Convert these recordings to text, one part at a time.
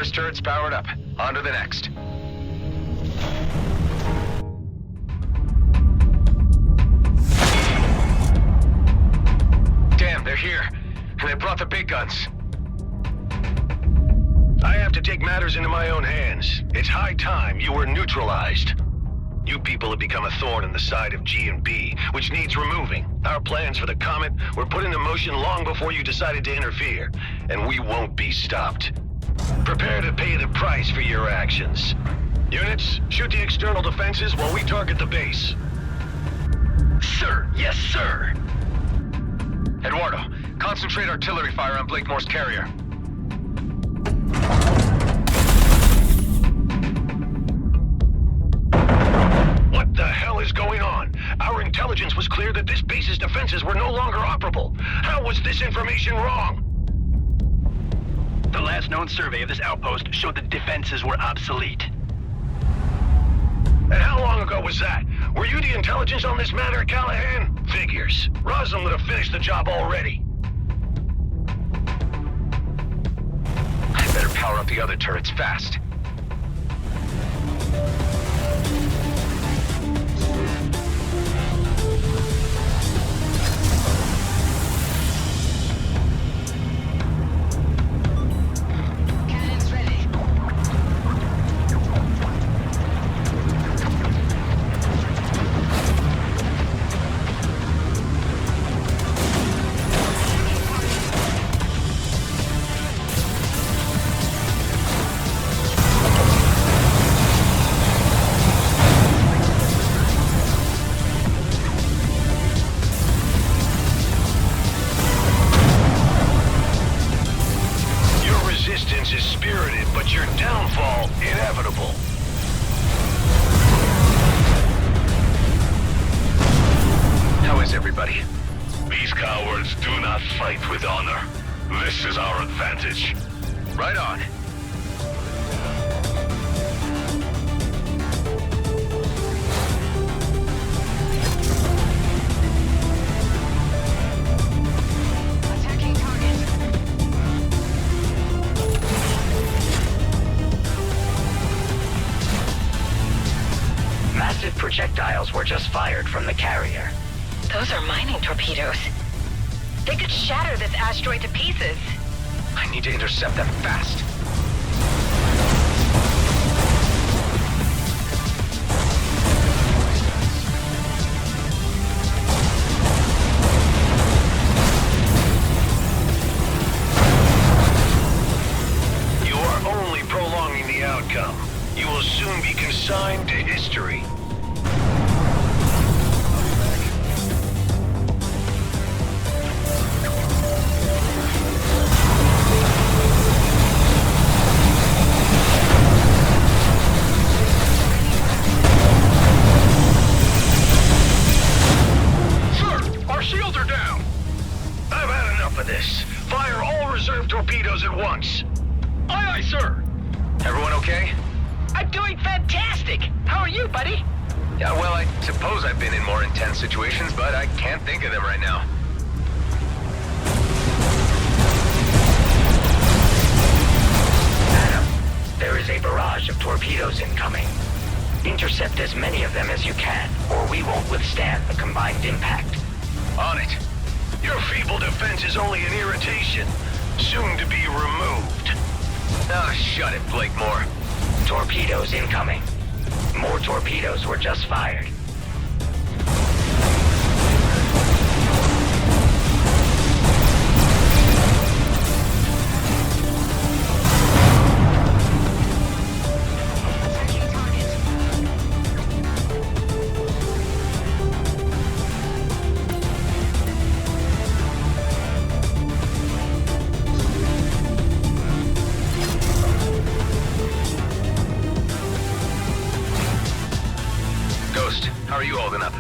First turret's powered up. On to the next. Damn, they're here. And they brought the big guns. I have to take matters into my own hands. It's high time you were neutralized. You people have become a thorn in the side of G&B, which needs removing. Our plans for the Comet were put into motion long before you decided to interfere, and we won't be stopped. Prepare to pay the price for your actions. Units, shoot the external defenses while we target the base. Sir, yes, sir. Eduardo, concentrate artillery fire on Blakemore's carrier. What the hell is going on? Our intelligence was clear that this base's defenses were no longer operable. How was this information wrong? The last known survey of this outpost showed the defenses were obsolete. And how long ago was that? Were you the intelligence on this matter, Callahan? Figures. Roslin would have finished the job already. I better power up the other turrets fast. Is spirited, but your downfall inevitable. How is everybody? These cowards do not fight with honor. This is our advantage. Right on. Massive projectiles were just fired from the carrier. Those are mining torpedoes. They could shatter this asteroid to pieces. I need to intercept them fast. You are only prolonging the outcome. You will soon be consigned to history. Sir, our shields are down. I've had enough of this. Fire all reserve torpedoes at once. Aye, aye, sir. Everyone okay? I'm doing fantastic! How are you, buddy? Yeah, well, I suppose I've been in more intense situations, but I can't think of them right now. Adam, there is a barrage of torpedoes incoming. Intercept as many of them as you can, or we won't withstand the combined impact. On it. Your feeble defense is only an irritation, soon to be removed. Ah, shut it, Blakemore. Torpedoes incoming. More torpedoes were just fired. How are you holding up?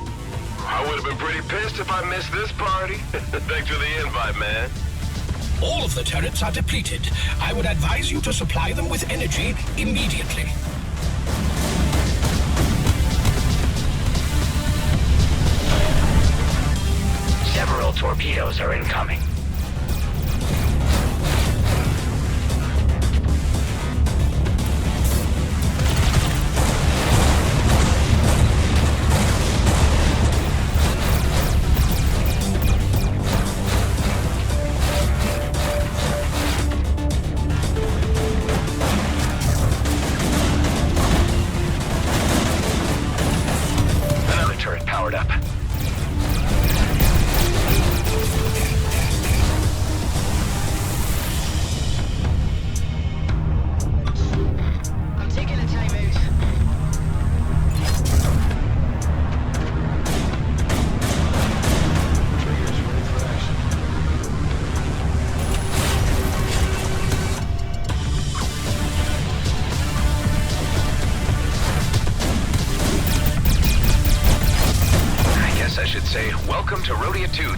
I would have been pretty pissed if I missed this party. Thanks for the invite, man. All of the turrets are depleted. I would advise you to supply them with energy immediately. Several torpedoes are incoming.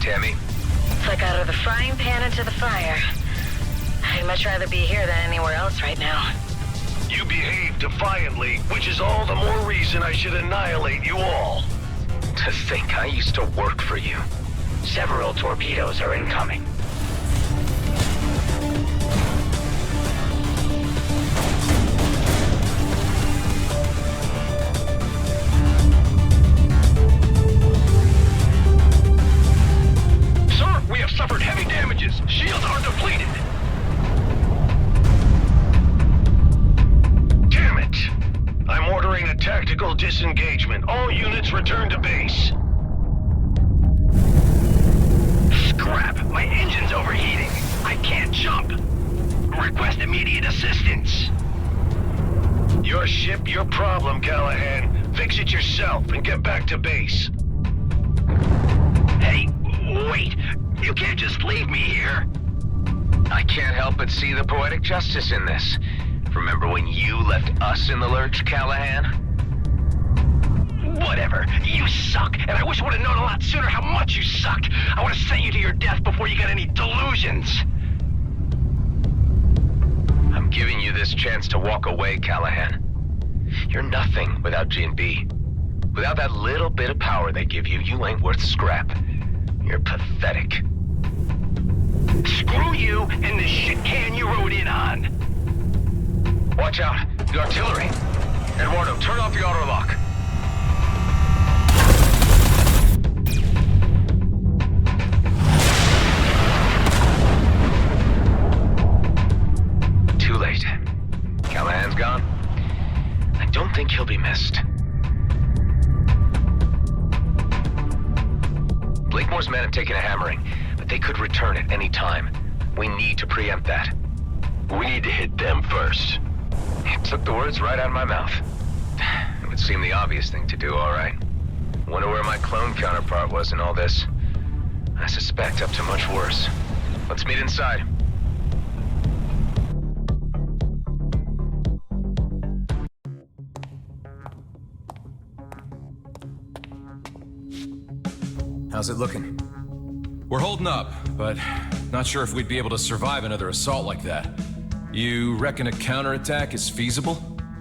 Tammy? It's like out of the frying pan into the fire. I'd much rather be here than anywhere else right now. You behave defiantly, which is all the more reason I should annihilate you all. To think I used to work for you. Several torpedoes are incoming. Sir, we have suffered heavy damages. Shields are depleted. Damn it! I'm ordering a tactical disengagement. All units return to base. Scrap! My engine's overheating. I can't jump. Request immediate assistance. Your ship, your problem, Callahan. Fix it yourself and get back to base. Hey, wait! You can't just leave me here! I can't help but see the poetic justice in this. Remember when you left us in the lurch, Callahan? Whatever. You suck, and I wish I would have known a lot sooner how much you sucked. I would have sent you to your death before you got any delusions. I'm giving you this chance to walk away, Callahan. You're nothing without G&B. Without that little bit of power they give you, you ain't worth scrap. You're pathetic. Screw you and the shit can you rode in on. Watch out, the artillery. Eduardo, turn off the auto lock. Too late. Callahan's gone. I don't think he'll be missed. Blakemore's men have taken a hammering, but they could return at any time. We need to preempt that. We need to hit them first. You took the words right out of my mouth. It would seem the obvious thing to do, all right. Wonder where my clone counterpart was in all this. I suspect up to much worse. Let's meet inside. How's it looking? We're holding up, but not sure if we'd be able to survive another assault like that. You reckon a counterattack is feasible?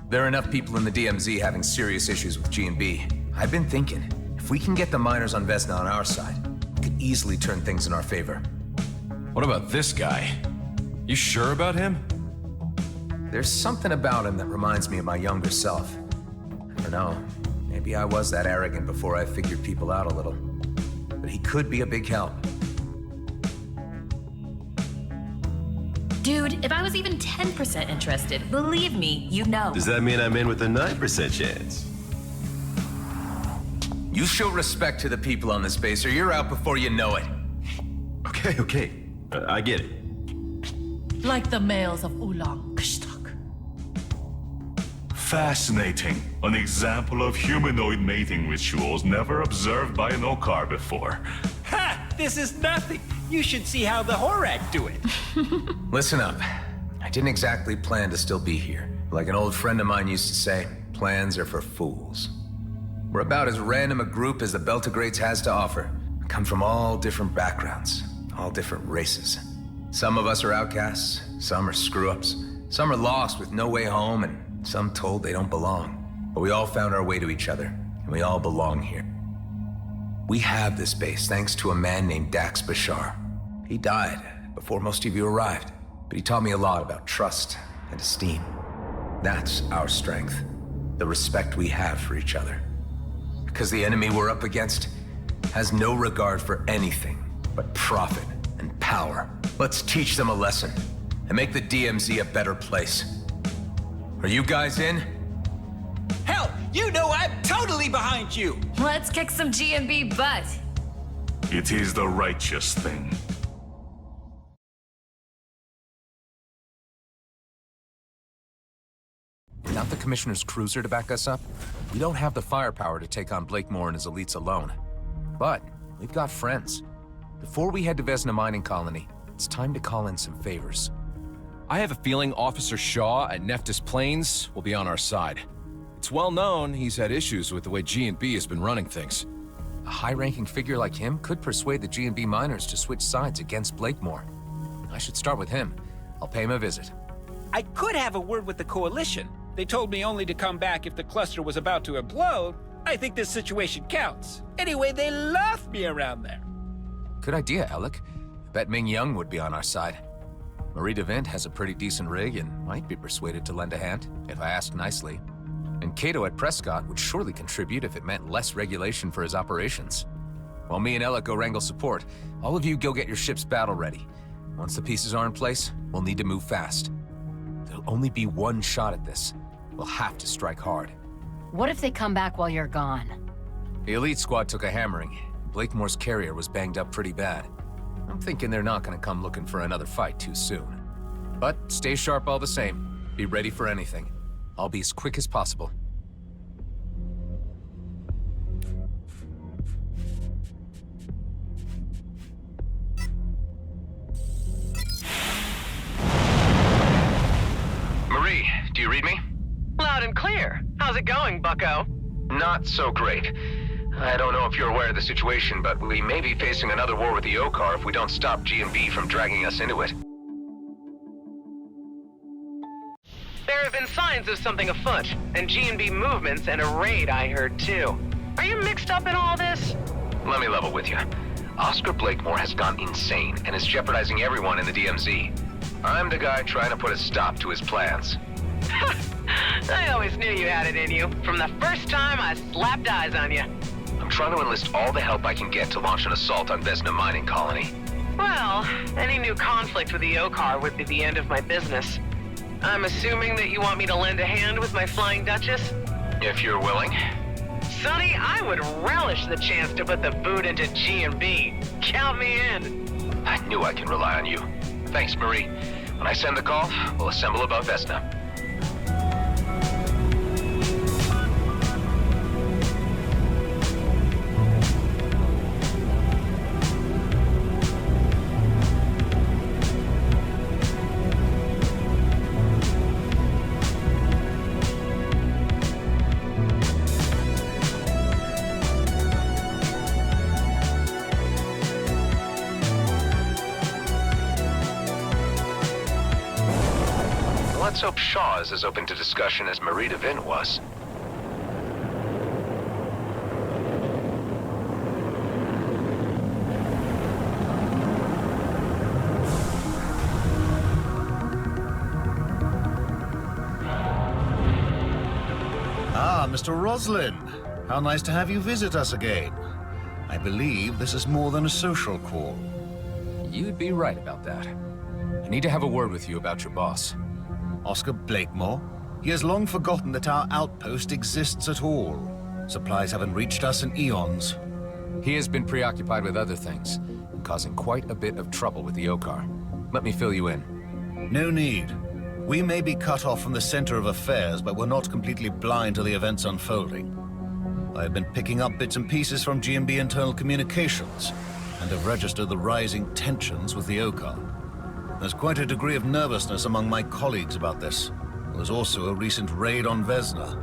There are enough people in the DMZ having serious issues with G&B. I've been thinking, if we can get the miners on Vesna on our side, we could easily turn things in our favor. What about this guy? You sure about him? There's something about him that reminds me of my younger self. I don't know, maybe I was that arrogant before I figured people out a little. But he could be a big help. Dude, if I was even 10% interested, believe me, you know. Does that mean I'm in with a 9% chance? You show respect to the people on this base or you're out before you know it. Okay. I get it. Like the males of Ulang Kshtak. Fascinating. An example of humanoid mating rituals never observed by an Okar before. Ha! This is nothing. You should see how the Horak do it. Listen up. I didn't exactly plan to still be here. Like an old friend of mine used to say, plans are for fools. We're about as random a group as the Beltogrades has to offer. We come from all different backgrounds, all different races. Some of us are outcasts, some are screw-ups, some are lost with no way home, and some told they don't belong. But we all found our way to each other, and we all belong here. We have this base thanks to a man named Dax Bashar. He died before most of you arrived, but he taught me a lot about trust and esteem. That's our strength, the respect we have for each other. Because the enemy we're up against has no regard for anything but profit and power. Let's teach them a lesson and make the DMZ a better place. Are you guys in? Hell, you know I'm totally behind you. Let's kick some G&B butt. It is the righteous thing. Without the Commissioner's cruiser to back us up, we don't have the firepower to take on Blakemore and his elites alone. But we've got friends. Before we head to Vesna Mining Colony, it's time to call in some favors. I have a feeling Officer Shaw at Nephthys Plains will be on our side. It's well known he's had issues with the way G&B has been running things. A high-ranking figure like him could persuade the G&B miners to switch sides against Blakemore. I should start with him. I'll pay him a visit. I could have a word with the Coalition. They told me only to come back if the cluster was about to implode. I think this situation counts. Anyway, they love me around there. Good idea, Alec. I bet Ming Young would be on our side. Marie DeVint has a pretty decent rig and might be persuaded to lend a hand, if I ask nicely. And Cato at Prescott would surely contribute if it meant less regulation for his operations. While me and Ella go wrangle support, all of you go get your ship's battle ready. Once the pieces are in place, we'll need to move fast. There'll only be one shot at this. We'll have to strike hard. What if they come back while you're gone? The elite squad took a hammering. Blakemore's carrier was banged up pretty bad. I'm thinking they're not gonna come looking for another fight too soon. But stay sharp all the same. Be ready for anything. I'll be as quick as possible. Marie, do you read me? Loud and clear. How's it going, bucko? Not so great. I don't know if you're aware of the situation, but we may be facing another war with the Okar if we don't stop G&B from dragging us into it. There have been signs of something afoot, and G&B movements and a raid I heard too. Are you mixed up in all this? Let me level with you. Oscar Blakemore has gone insane and is jeopardizing everyone in the DMZ. I'm the guy trying to put a stop to his plans. I always knew you had it in you, from the first time I slapped eyes on you. I'm trying to enlist all the help I can get to launch an assault on Vesna mining colony. Well, any new conflict with the Okar would be the end of my business. I'm assuming that you want me to lend a hand with my Flying Duchess? If you're willing. Sonny, I would relish the chance to put the boot into G&B. Count me in. I knew I can rely on you. Thanks, Marie. When I send the call, we'll assemble above Vesna. Let's hope Shaw is as open to discussion as Marie DeVint was. Ah, Mr. Roslin. How nice to have you visit us again. I believe this is more than a social call. You'd be right about that. I need to have a word with you about your boss. Oscar Blakemore? He has long forgotten that our outpost exists at all. Supplies haven't reached us in eons. He has been preoccupied with other things, causing quite a bit of trouble with the Okar. Let me fill you in. No need. We may be cut off from the center of affairs, but we're not completely blind to the events unfolding. I have been picking up bits and pieces from G&B internal communications, and have registered the rising tensions with the Okar. There's quite a degree of nervousness among my colleagues about this. There's also a recent raid on Vesna.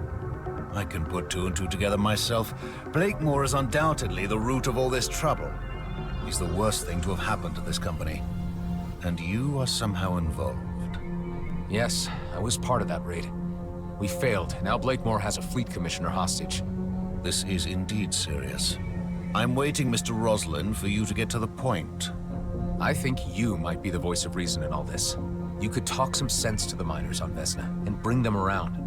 I can put two and two together myself. Blakemore is undoubtedly the root of all this trouble. He's the worst thing to have happened to this company. And you are somehow involved. Yes, I was part of that raid. We failed. Now Blakemore has a fleet commissioner hostage. This is indeed serious. I'm waiting, Mr. Roslin, for you to get to the point. I think you might be the voice of reason in all this. You could talk some sense to the miners on Vesna and bring them around.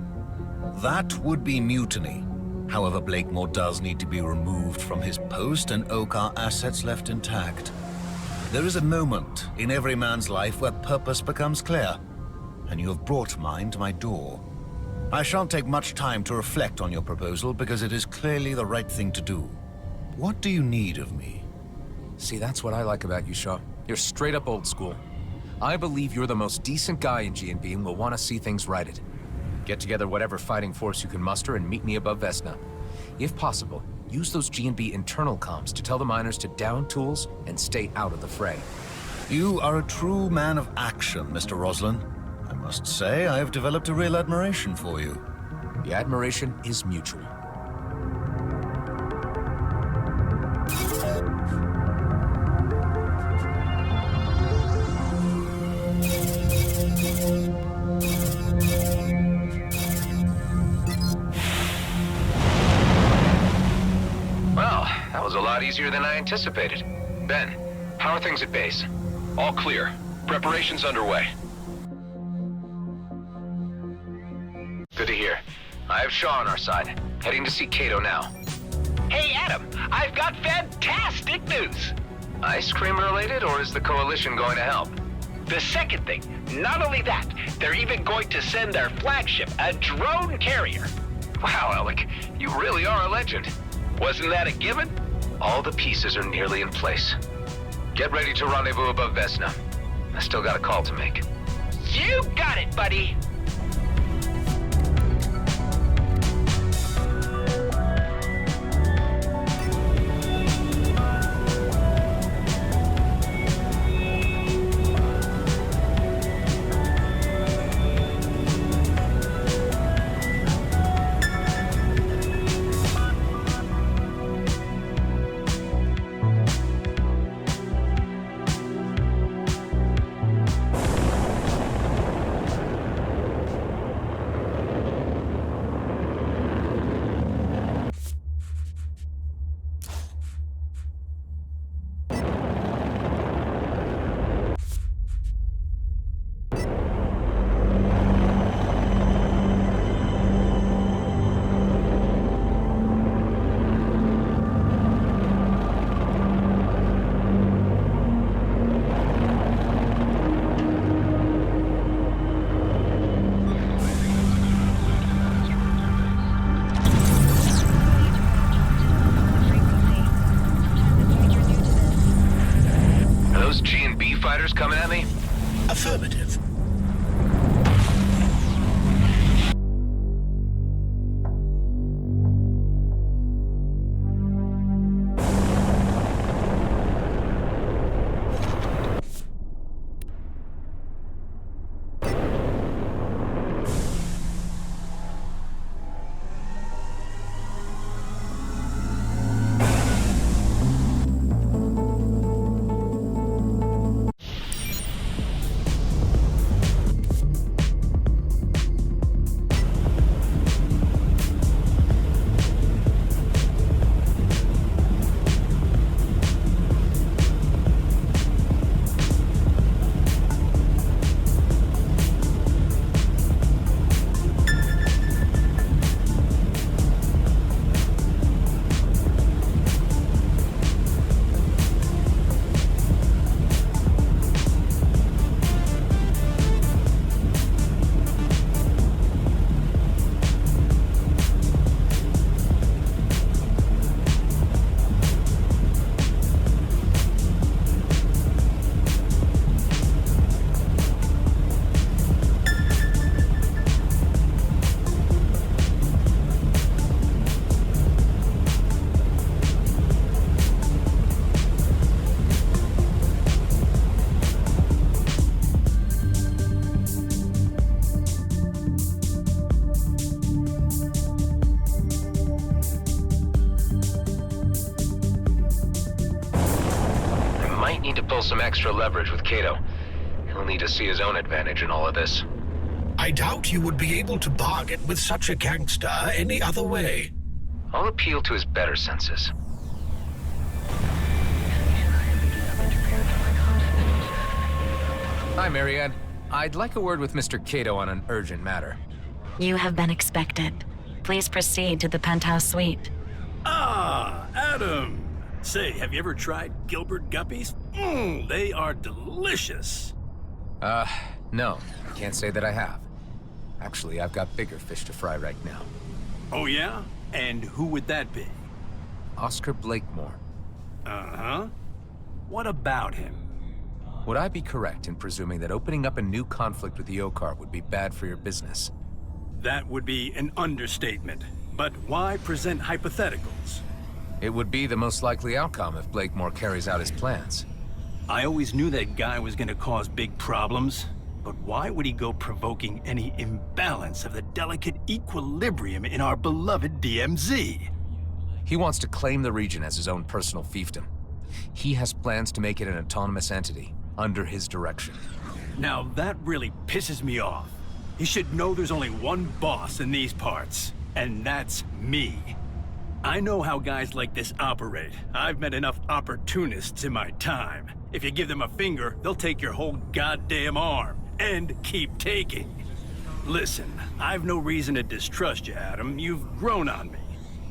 That would be mutiny. However, Blakemore does need to be removed from his post and Okar assets left intact. There is a moment in every man's life where purpose becomes clear, and you have brought mine to my door. I shan't take much time to reflect on your proposal because it is clearly the right thing to do. What do you need of me? See, that's what I like about you, Shaw. You're straight up old school. I believe you're the most decent guy in G&B and will want to see things righted. Get together whatever fighting force you can muster and meet me above Vesna. If possible, use those G&B internal comms to tell the miners to down tools and stay out of the fray. You are a true man of action, Mr. Roslin. I must say, I have developed a real admiration for you. The admiration is mutual. lot easier than I anticipated. Ben, how are things at base? All clear. Preparations underway. Good to hear. I have Shaw on our side. Heading to see Kato now. Hey, Adam, I've got fantastic news. Ice cream related, or is the Coalition going to help? The second thing, not only that, they're even going to send their flagship, a drone carrier. Wow, Alec, you really are a legend. Wasn't that a given? All the pieces are nearly in place. Get ready to rendezvous above Vesna. I still got a call to make. You got it, buddy. Coming at me? Affirmative. Need to pull some extra leverage with Kato. He'll need to see his own advantage in all of this. I doubt you would be able to bargain with such a gangster any other way. I'll appeal to his better senses. Hi, Marianne. I'd like a word with Mr. Kato on an urgent matter. You have been expected. Please proceed to the penthouse suite. Ah, Adam! Say, have you ever tried Gilbert guppies? They are delicious. No. Can't say that I have. Actually, I've got bigger fish to fry right now. Oh, yeah? And who would that be? Oscar Blakemore. Uh-huh. What about him? Would I be correct in presuming that opening up a new conflict with the Okar would be bad for your business? That would be an understatement. But why present hypotheticals? It would be the most likely outcome if Blakemore carries out his plans. I always knew that guy was gonna cause big problems, but why would he go provoking any imbalance of the delicate equilibrium in our beloved DMZ? He wants to claim the region as his own personal fiefdom. He has plans to make it an autonomous entity, under his direction. Now that really pisses me off. He should know there's only one boss in these parts, and that's me. I know how guys like this operate. I've met enough opportunists in my time. If you give them a finger, they'll take your whole goddamn arm. And keep taking. Listen, I've no reason to distrust you, Adam. You've grown on me.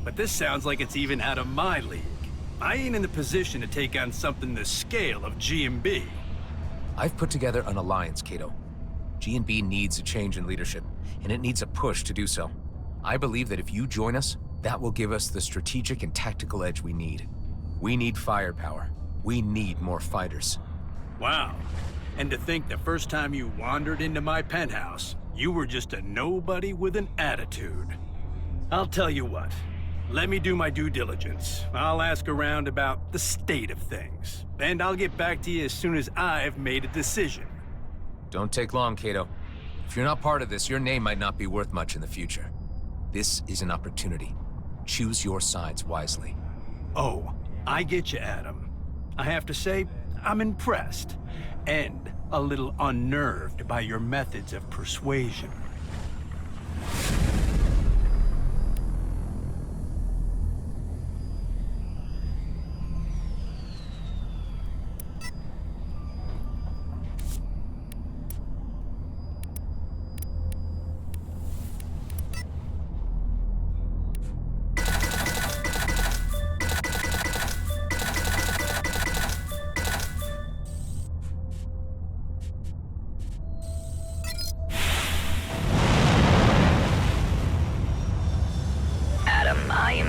But this sounds like it's even out of my league. I ain't in the position to take on something the scale of G&B. I've put together an alliance, Cato. G&B needs a change in leadership, and it needs a push to do so. I believe that if you join us, that will give us the strategic and tactical edge we need. We need firepower. We need more fighters. Wow. And to think the first time you wandered into my penthouse, you were just a nobody with an attitude. I'll tell you what. Let me do my due diligence. I'll ask around about the state of things. And I'll get back to you as soon as I've made a decision. Don't take long, Cato. If you're not part of this, your name might not be worth much in the future. This is an opportunity. Choose your sides wisely. Oh, I get you, Adam. I have to say, I'm impressed. And a little unnerved by your methods of persuasion.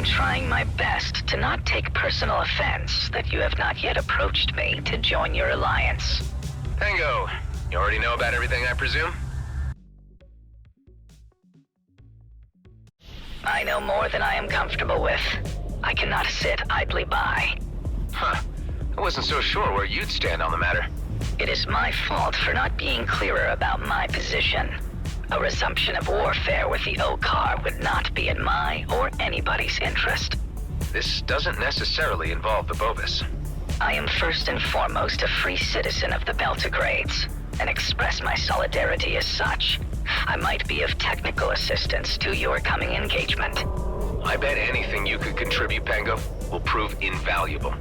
Trying my best to not take personal offense that you have not yet approached me to join your alliance. Tango, you already know about everything, I presume? I know more than I am comfortable with. I cannot sit idly by. Huh. I wasn't so sure where you'd stand on the matter. It is my fault for not being clearer about my position. A resumption of warfare with the O-Car would not be in my or anybody's interest. This doesn't necessarily involve the Bovis. I am first and foremost a free citizen of the Beltogrades, and express my solidarity as such. I might be of technical assistance to your coming engagement. I bet anything you could contribute, Pango, will prove invaluable.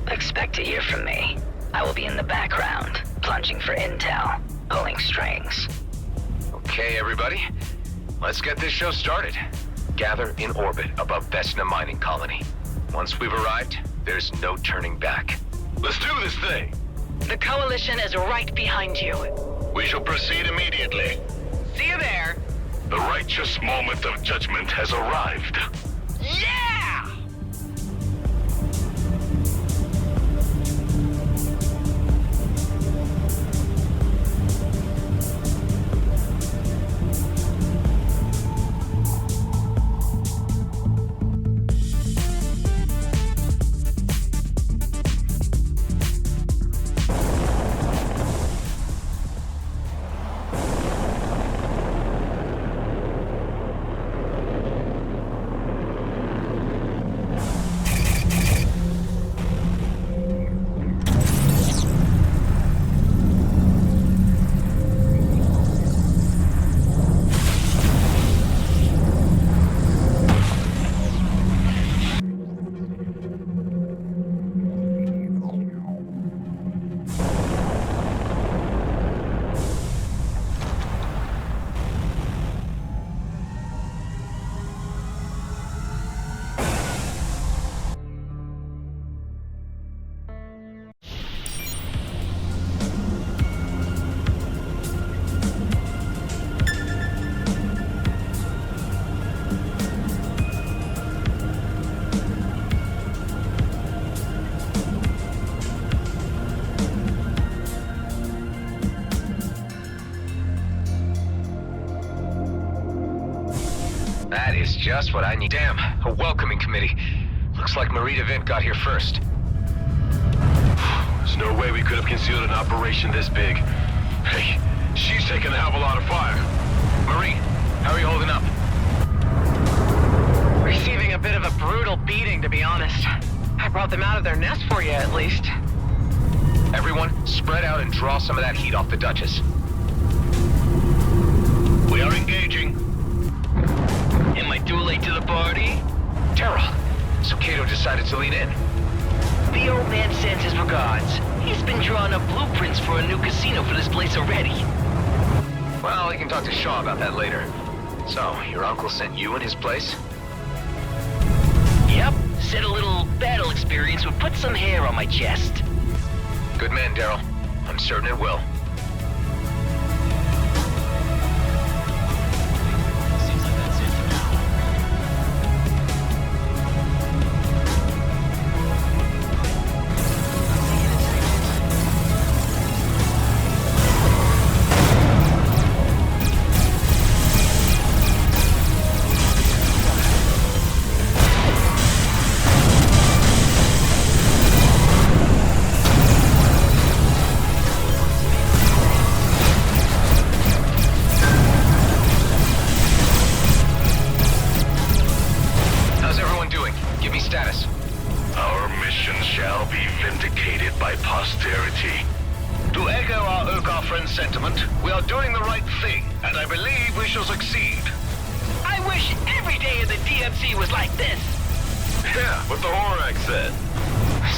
Expect to hear from me. I will be in the background, plunging for intel, pulling strings. Okay, everybody. Let's get this show started. Gather in orbit above Vesna Mining Colony. Once we've arrived, there's no turning back. Let's do this thing. The Coalition is right behind you. We shall proceed immediately. See you there. The righteous moment of judgment has arrived. Yeah! That is just what I need. Damn, a welcoming committee. Looks like Marie DeVint got here first. There's no way we could have concealed an operation this big. Hey, she's taking a hell of a lot of fire. Marie, how are you holding up? Receiving a bit of a brutal beating, to be honest. I brought them out of their nest for you, at least. Everyone, spread out and draw some of that heat off the Duchess. We are engaging. Am I too late to the party? Terrell, chance to lean in? The old man sends his regards. He's been drawing up blueprints for a new casino for this place already. Well, you can talk to Shaw about that later. So, your uncle sent you in his place? Yep, said a little battle experience would put some hair on my chest. Good man, Daryl. I'm certain it will.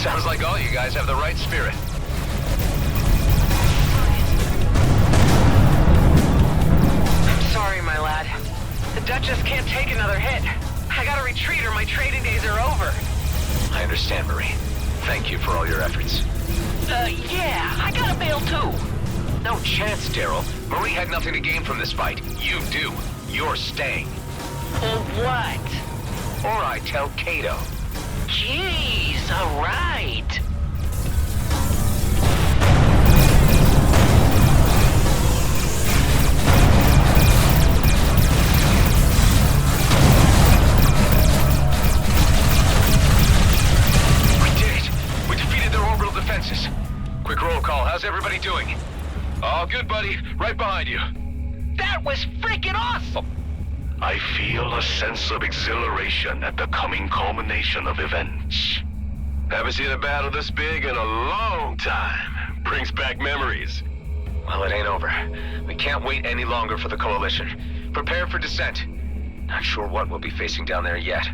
Sounds like all you guys have the right spirit. I'm sorry, my lad. The Duchess can't take another hit. I gotta retreat or my trading days are over. I understand, Marie. Thank you for all your efforts. Yeah, I gotta bail too. No chance, Daryl. Marie had nothing to gain from this fight. You do. You're staying. Or what? Or I tell Kato. Jeez, all right. We did it. We defeated their orbital defenses. Quick roll call. How's everybody doing? All good, buddy. Right behind you. That was freaking awesome! I feel a sense of exhilaration at the coming culmination of events. Haven't seen a battle this big in a long time. Brings back memories. Well, it ain't over. We can't wait any longer for the Coalition. Prepare for descent. Not sure what we'll be facing down there yet.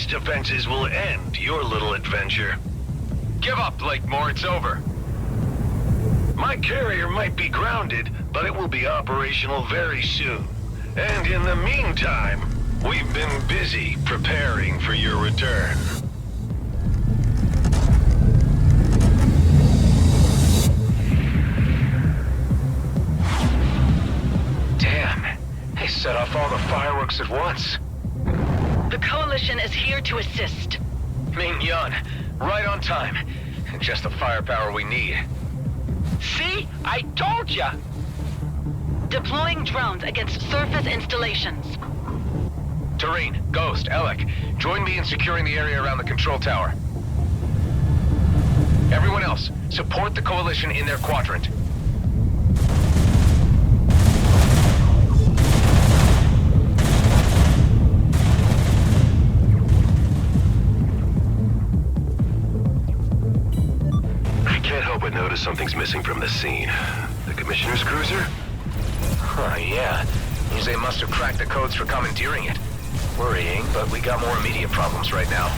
Defenses will end your little adventure. Give up, Blakemore. It's over. My carrier might be grounded, but it will be operational very soon. And in the meantime, we've been busy preparing for your return. Damn. They set off all the fireworks at once. The Coalition is here to assist. Ming-Yun, right on time. Just the firepower we need. See? I told ya! Deploying drones against surface installations. Tareen, Ghost, Alec, join me in securing the area around the control tower. Everyone else, support the Coalition in their quadrant. I notice something's missing from the scene. The Commissioner's cruiser? Huh, yeah. Means they must have cracked the codes for commandeering it. Worrying, but we got more immediate problems right now.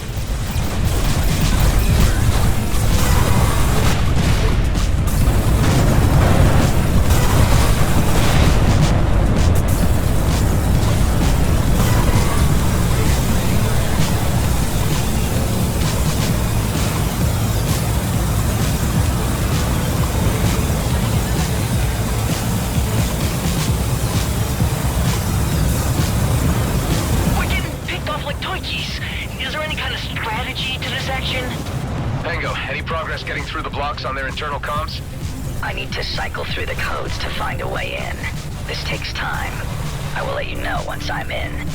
On their internal comms? I need to cycle through the codes to find a way in. This takes time. I will let you know once I'm in.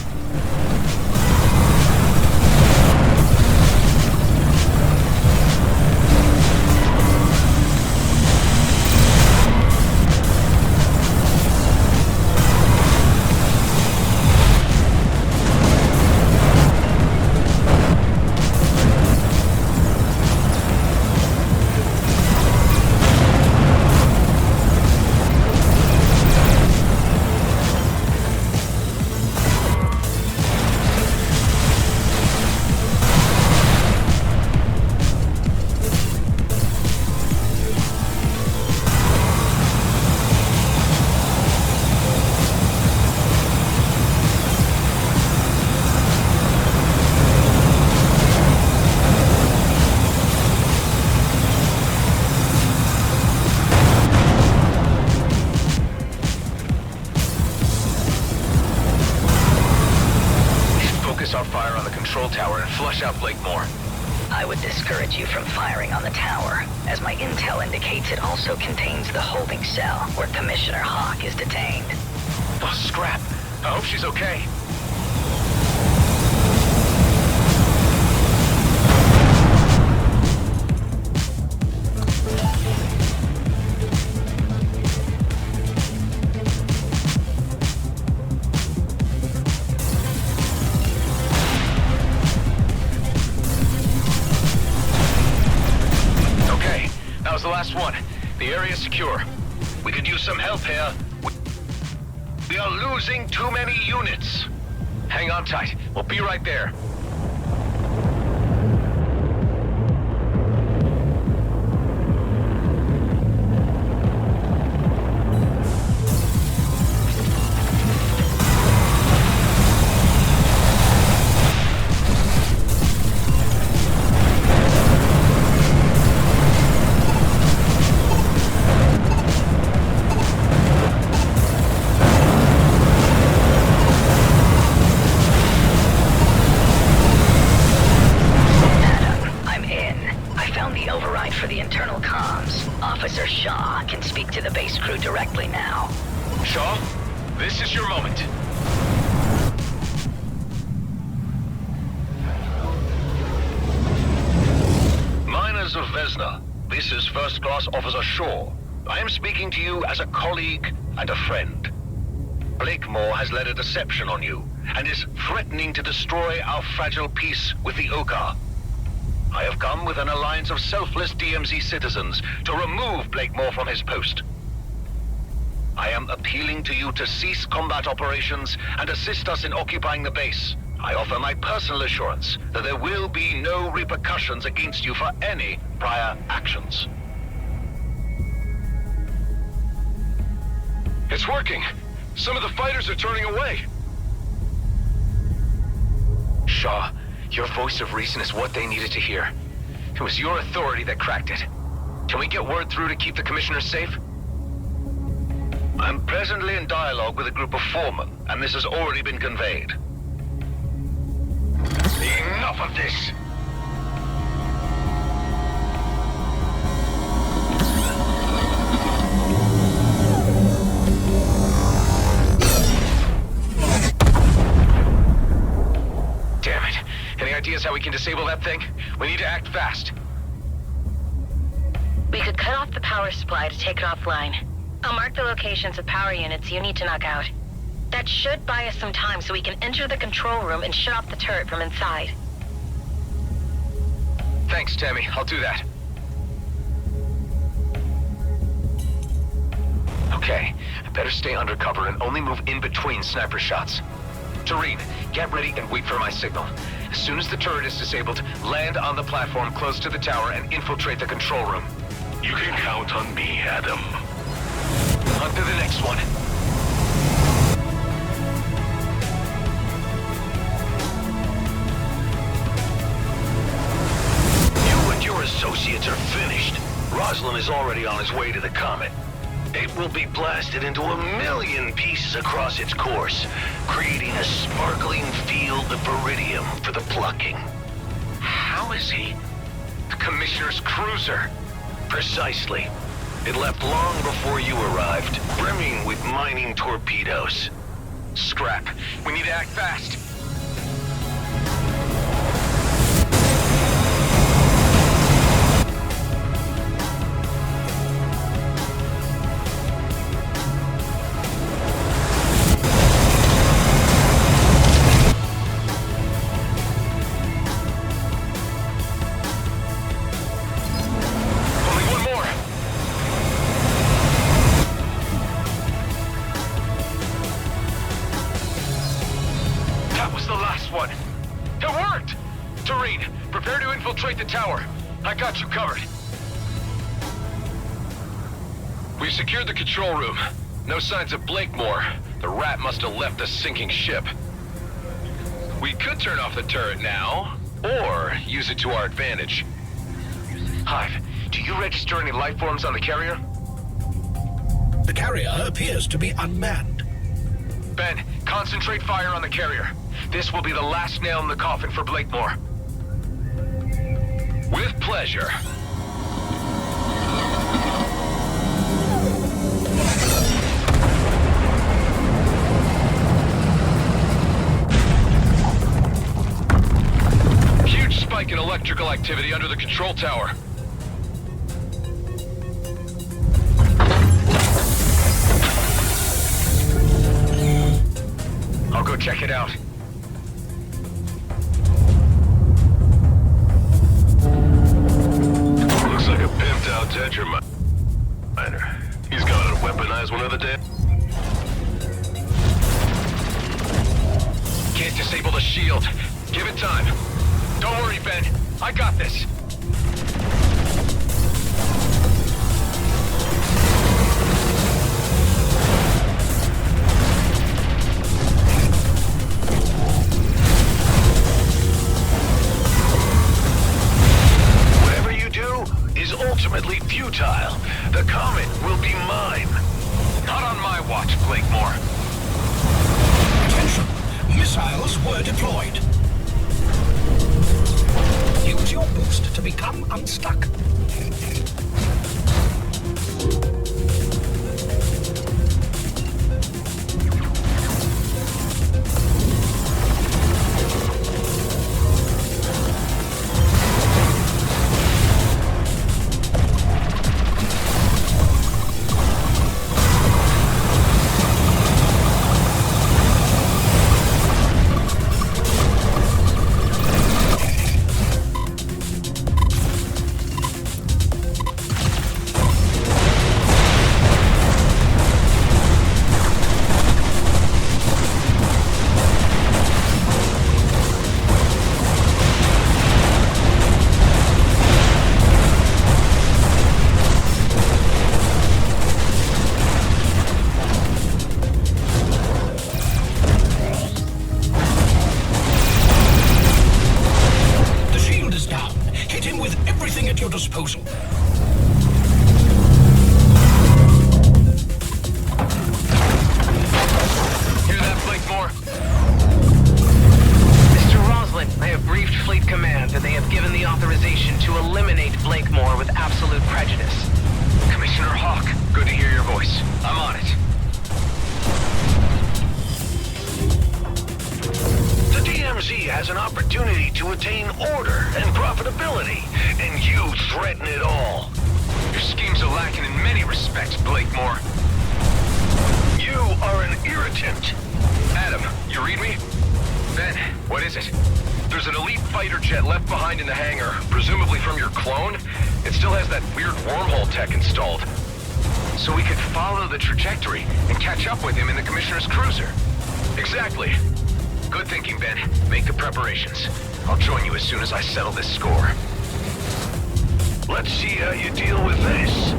discourage you from firing on the tower, as my intel indicates it also contains the holding cell where Commissioner Hawk is detained. Oh, scrap. I hope she's okay. The last one. The area is secure. We could use some help here. We are losing too many units. Hang on tight. We'll be right there. This is First Class Officer Shaw. I am speaking to you as a colleague and a friend. Blakemore has led a deception on you and is threatening to destroy our fragile peace with the Okar. I have come with an alliance of selfless DMZ citizens to remove Blakemore from his post. I am appealing to you to cease combat operations and assist us in occupying the base. I offer my personal assurance that there will be no repercussions against you for any prior actions. It's working! Some of the fighters are turning away! Shaw, your voice of reason is what they needed to hear. It was your authority that cracked it. Can we get word through to keep the commissioner safe? I'm presently in dialogue with a group of foremen, and this has already been conveyed. Enough of this! Damn it. Any ideas how we can disable that thing? We need to act fast. We could cut off the power supply to take it offline. I'll mark the locations of power units you need to knock out. That should buy us some time so we can enter the control room and shut off the turret from inside. Thanks, Tammy. I'll do that. Okay, I better stay undercover and only move in between sniper shots. Tareen, get ready and wait for my signal. As soon as the turret is disabled, land on the platform close to the tower and infiltrate the control room. You can count on me, Adam. On to the next one. Your associates are finished. Roslin is already on his way to the comet. It will be blasted into 1,000,000 pieces across its course, creating a sparkling field of iridium for the plucking. How is he? The Commissioner's cruiser. Precisely. It left long before you arrived, brimming with mining torpedoes. Scrap. We need to act fast. The tower. I got you covered. We've secured the control room. No signs of Blakemore. The rat must have left the sinking ship. We could turn off the turret now, or use it to our advantage. Hive, do you register any life forms on the carrier? The carrier appears to be unmanned. Ben, concentrate fire on the carrier. This will be the last nail in the coffin for Blakemore. With pleasure. Huge spike in electrical activity under the control tower. I'll go check it out. Looks like a pimped out Tetra miner. He's gonna weaponize one of the dead. Can't disable the shield. Give it time. Don't worry, Ben. I got this. Whatever you do is ultimately futile. The comet will be mine. Not on my watch, Blakemore. Attention. Missiles were deployed. Use your boost to become unstuck. Disposal. Hear that, Blakemore? Mr. Roslin, I have briefed Fleet Command, and they have given the authorization to eliminate Blakemore with absolute prejudice. Commissioner Hawk, good to hear your voice. I'm on it. The DMZ has an opportunity to attain order and profitability, and you threaten it all. Your schemes are lacking in many respects, Blakemore. You are an irritant. Adam, you read me? Ben, what is it? There's an elite fighter jet left behind in the hangar, presumably from your clone. It still has that weird wormhole tech installed. So we could follow the trajectory and catch up with him in the Commissioner's cruiser. Exactly. Good thinking, Ben. Make the preparations. I'll join you as soon as I settle this score. Let's see how you deal with this.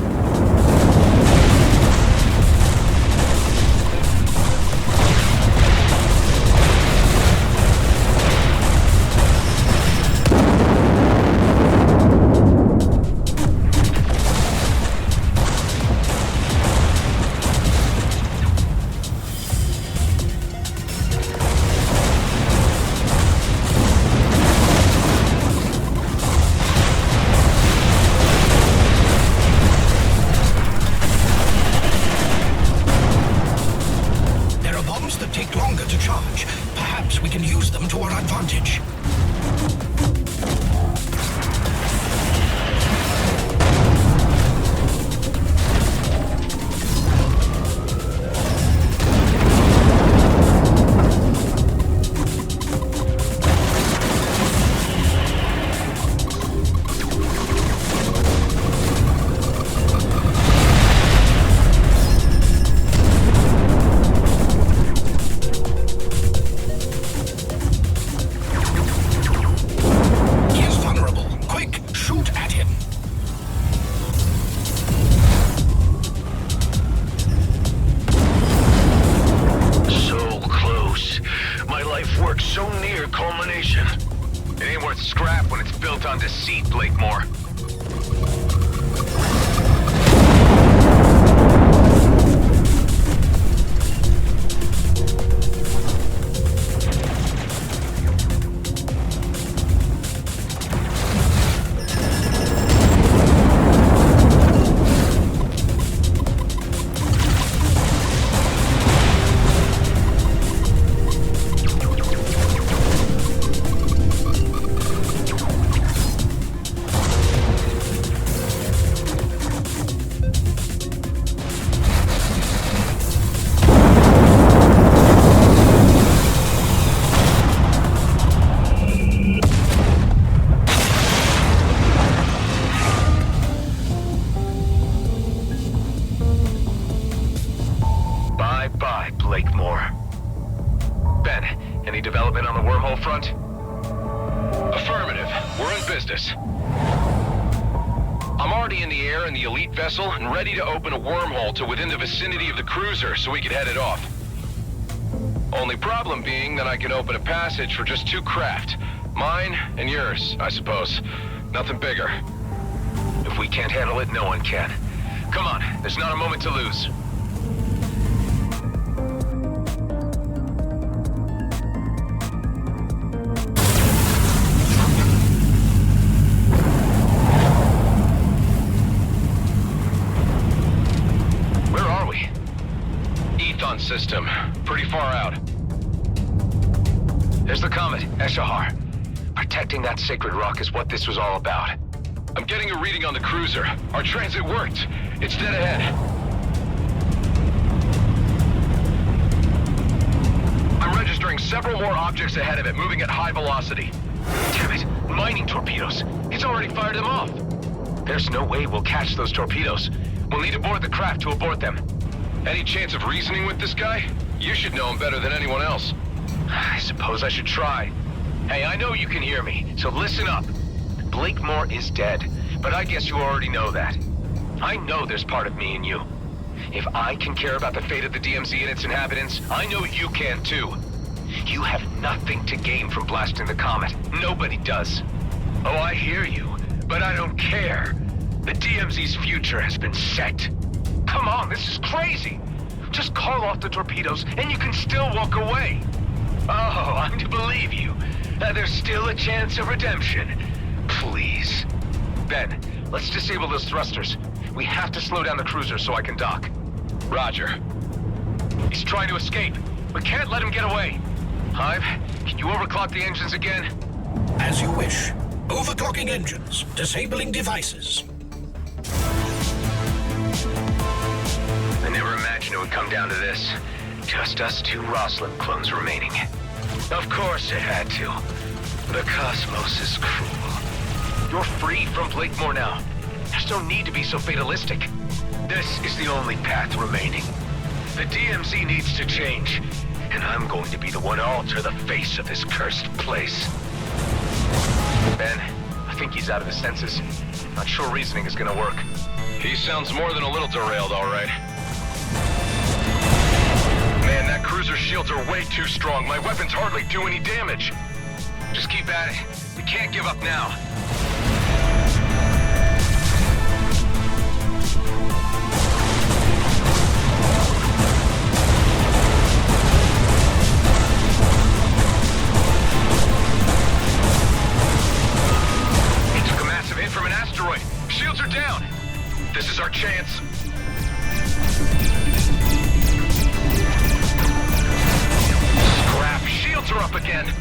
Blakemore. Ben, any development on the wormhole front? Affirmative. We're in business. I'm already in the air in the elite vessel and ready to open a wormhole to within the vicinity of the cruiser so we can head it off. Only problem being that I can open a passage for just 2 craft. Mine and yours, I suppose. Nothing bigger. If we can't handle it, no one can. Come on, there's not a moment to lose. Where are we? Ethon system. Pretty far out. There's the comet, Eshahar. Protecting that sacred rock is what this was all about. I'm getting a reading on the cruiser. Our transit worked. It's dead ahead. I'm registering several more objects ahead of it, moving at high velocity. Damn it, mining torpedoes. He's already fired them off. There's no way we'll catch those torpedoes. We'll need to board the craft to abort them. Any chance of reasoning with this guy? You should know him better than anyone else. I suppose I should try. Hey, I know you can hear me, so listen up. Blakemore is dead, but I guess you already know that. I know there's part of me in you. If I can care about the fate of the DMZ and its inhabitants, I know you can too. You have nothing to gain from blasting the comet. Nobody does. Oh, I hear you, but I don't care. The DMZ's future has been set. Come on, this is crazy. Just call off the torpedoes and you can still walk away. Oh, I'm to believe you. There's still a chance of redemption. Please. Ben, let's disable those thrusters. We have to slow down the cruiser so I can dock. Roger. He's trying to escape. We can't let him get away. Hive, can you overclock the engines again? As you wish. Overclocking engines. Disabling devices. I never imagined it would come down to this. Just us 2 Roslin clones remaining. Of course it had to. The cosmos is cruel. You're free from Blakemore now. There's no need to be so fatalistic. This is the only path remaining. The DMZ needs to change, and I'm going to be the one to alter the face of this cursed place. Ben, I think he's out of his senses. Not sure reasoning is gonna work. He sounds more than a little derailed, all right. Man, that cruiser's shields are way too strong. My weapons hardly do any damage. Just keep at it. We can't give up now. He took a massive hit from an asteroid. Shields are down. This is our chance. Scrap. Shields are up again.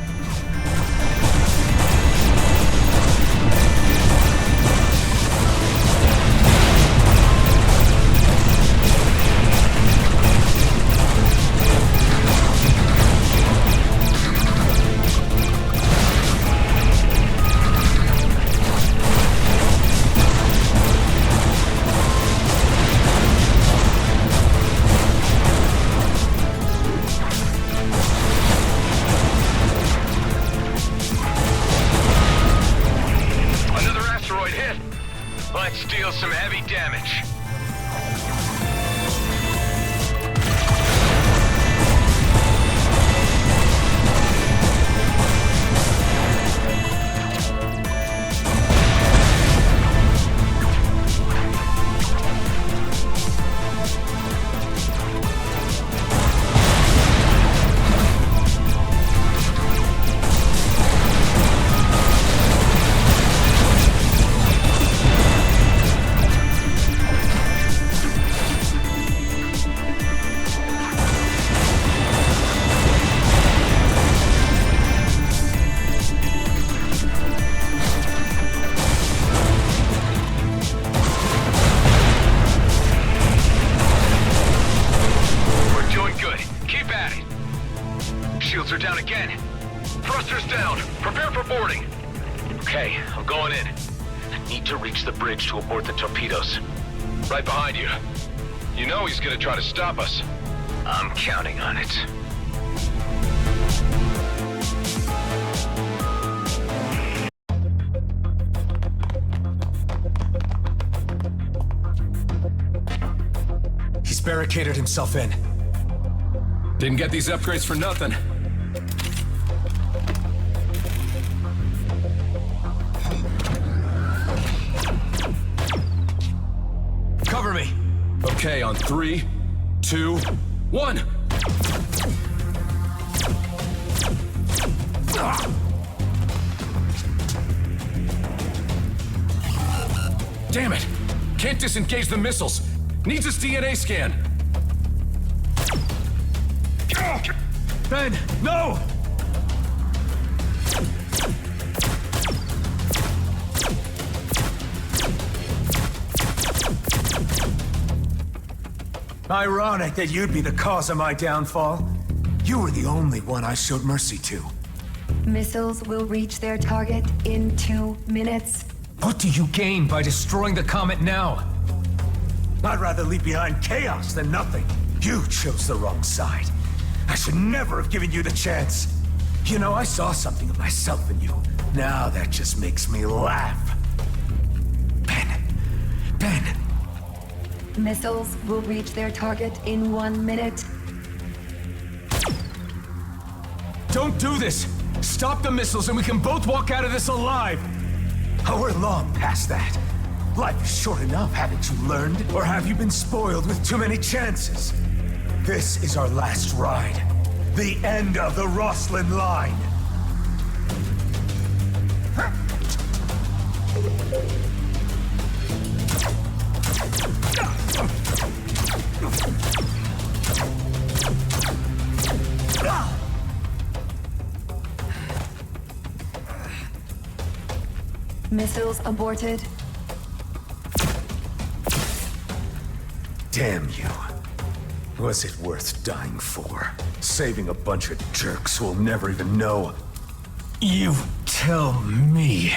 Let's deal some heavy damage. Shields are down again. Thrusters down. Prepare for boarding. Okay, I'm going in. I need to reach the bridge to abort the torpedoes. Right behind you. You know he's gonna try to stop us. I'm counting on it. He's barricaded himself in. Didn't get these upgrades for nothing. Cover me. Okay, on 3, 2, 1. Damn it! Can't disengage the missiles. Needs his DNA scan. Ben, no! Ironic that you'd be the cause of my downfall. You were the only one I showed mercy to. Missiles will reach their target in 2 minutes. What do you gain by destroying the comet now? I'd rather leave behind chaos than nothing. You chose the wrong side. I should never have given you the chance. You know, I saw something of myself in you. Now that just makes me laugh. Ben. Missiles will reach their target in 1 minute. Don't do this! Stop the missiles and we can both walk out of this alive! Oh, we're long past that. Life is short enough, haven't you learned? Or have you been spoiled with too many chances? This is our last ride. The end of the Rosslyn line. Missiles aborted. Damn you. Was it worth dying for? Saving a bunch of jerks who'll never even know. You tell me.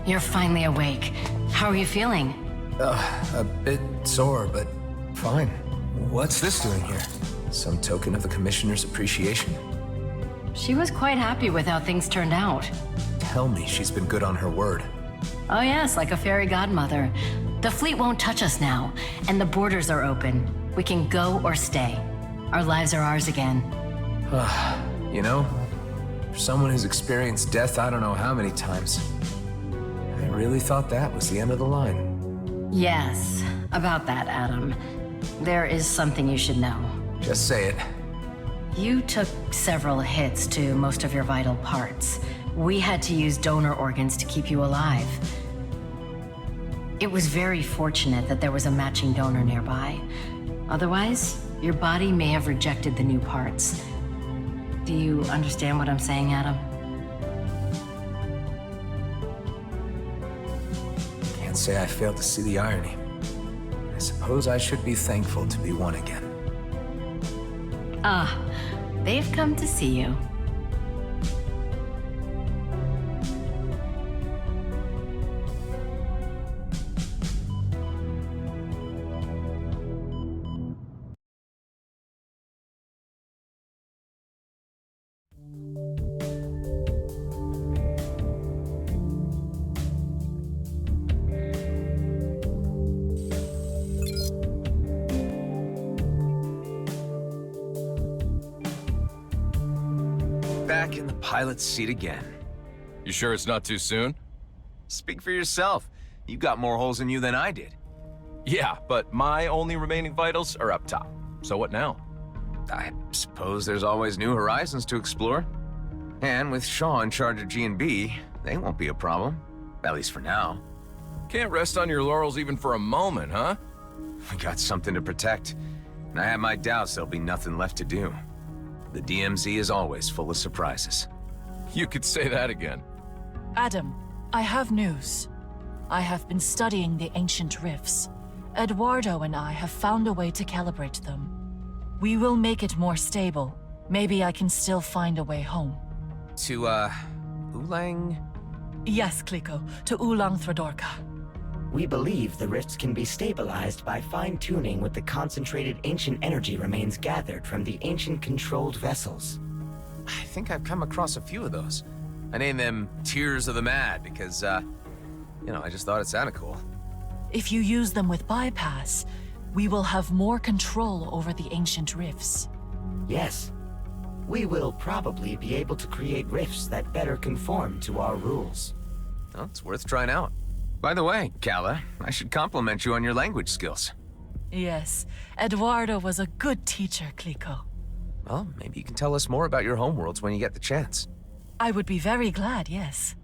You're finally awake. How are you feeling? A bit sore, but fine. What's this doing here? Some token of the Commissioner's appreciation? She was quite happy with how things turned out. Tell me she's been good on her word. Oh yes, like a fairy godmother. The fleet won't touch us now, and the borders are open. We can go or stay. Our lives are ours again. You know, for someone who's experienced death I don't know how many times, I really thought that was the end of the line. Yes, about that, Adam. There is something you should know. Just say it. You took several hits to most of your vital parts. We had to use donor organs to keep you alive. It was very fortunate that there was a matching donor nearby. Otherwise, your body may have rejected the new parts. Do you understand what I'm saying, Adam? Can't say I failed to see the irony. I suppose I should be thankful to be one again. Ah, they've come to see you. back in the pilot's seat again. You sure it's not too soon? Speak for yourself. You got more holes in you than I did. Yeah, but my only remaining vitals are up top. So what now? I suppose there's always new horizons to explore. And with Shaw in charge of G&B, they won't be a problem. At least for now. Can't rest on your laurels even for a moment, huh? We got something to protect. And I have my doubts there'll be nothing left to do. The DMZ is always full of surprises. You could say that again. Adam, I have news. I have been studying the ancient rifts. Eduardo and I have found a way to calibrate them. We will make it more stable. Maybe I can still find a way home. To, Ulang? Yes, Kliko, to Ulang Thradorka. We believe the rifts can be stabilized by fine-tuning with the concentrated ancient energy remains gathered from the ancient controlled vessels. I think I've come across a few of those. I named them Tears of the Mad because, I just thought it sounded cool. If you use them with bypass, we will have more control over the ancient rifts. Yes. We will probably be able to create rifts that better conform to our rules. Well, it's worth trying out. By the way, Kala, I should compliment you on your language skills. Yes, Eduardo was a good teacher, Kliko. Well, maybe you can tell us more about your homeworlds when you get the chance. I would be very glad, yes.